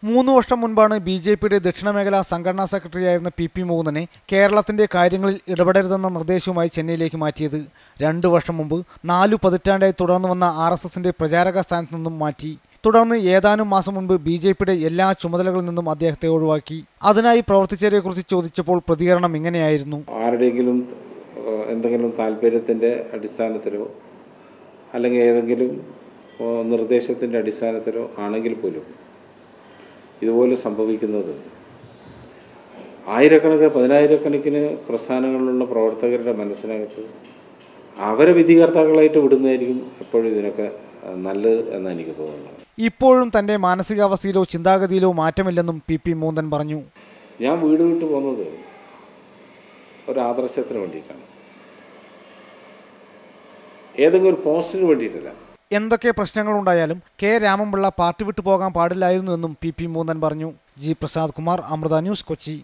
3 വർഷം മുൻപാണ് ബി.ജെ.പിയുടെ ദക്ഷിണമേഖലാ സംഘടനാ സെക്രട്ടറിയായിരുന്ന പി മൂന്നനെ കേരളത്തിന്റെ കാര്യങ്ങളിൽ ഇടപെടരുതെന്ന നിർദ്ദേശവുമായി ചെന്നൈയിലേക്ക് മാറ്റിയത്. 2 വർഷം മുമ്പ് 4 പതിറ്റാണ്ടായി തുടർന്നു വന്ന ആർ.എസ്.എസിന്റെ പ്രചാരക സ്ഥാനത്ത് നിന്നും മാറ്റി. തുടർന്ന് ഏതാനും മാസം മുൻപ് ബി.ജെ.പിയുടെ എല്ലാ ചുമതലകളിൽ നിന്നും അദ്ദേഹത്തെ ഒഴിവാക്കി. അതിനായി പ്രവർത്തിച്ചതിനെക്കുറിച്ച് ചോദിച്ചപ്പോൾ പ്രതികരണം ഇങ്ങനെയായിരുന്നു. ആരുടെയെങ്കിലും എന്തെങ്കിലും താല്പര്യത്തിൻ്റെ അടിസ്ഥാനത്തിലോ അല്ലെങ്കിൽ ഏതെങ്കിലും നിർദ്ദേശത്തിൻ്റെ അടിസ്ഥാനത്തിലോ ആണെങ്കിൽ പോലും ഇതുപോലെ സംഭവിക്കുന്നത് ആയിരക്കണക്കിന് 10,000-കണക്കിന് പ്രസ്ഥാനങ്ങളിലുള്ള പ്രവർത്തകരുടെ മനസ്സിനകത്ത് അവരെ വിധികർത്താക്കളായിട്ട് വിടുന്നതായിരിക്കും എപ്പോഴും ഇതിനൊക്കെ നല്ലത് എന്നാണ് എനിക്ക് തോന്നുന്നത്. ഇപ്പോഴും തൻ്റെ മാനസികാവസ്ഥയിലോ ചിന്താഗതിയിലോ മാറ്റമില്ലെന്നും പി മൂന്നൻ പറഞ്ഞു. ഞാൻ വീട് വിട്ടു പോകുന്നത് ഒരു ആദർശത്തിന് വേണ്ടിയിട്ടാണ്, ഏതെങ്കിലും ഒരു പോസ്റ്റിന് വേണ്ടിയിട്ടല്ല. എന്തൊക്കെ പ്രശ്നങ്ങളുണ്ടായാലും കെ രാമൻപിള്ള പാർട്ടി വിട്ടു പോകാൻ പാടില്ലായിരുന്നു എന്നും പി മൂന്നൻ പറഞ്ഞു. G Prasad Kumar, Amrita news, Kochi.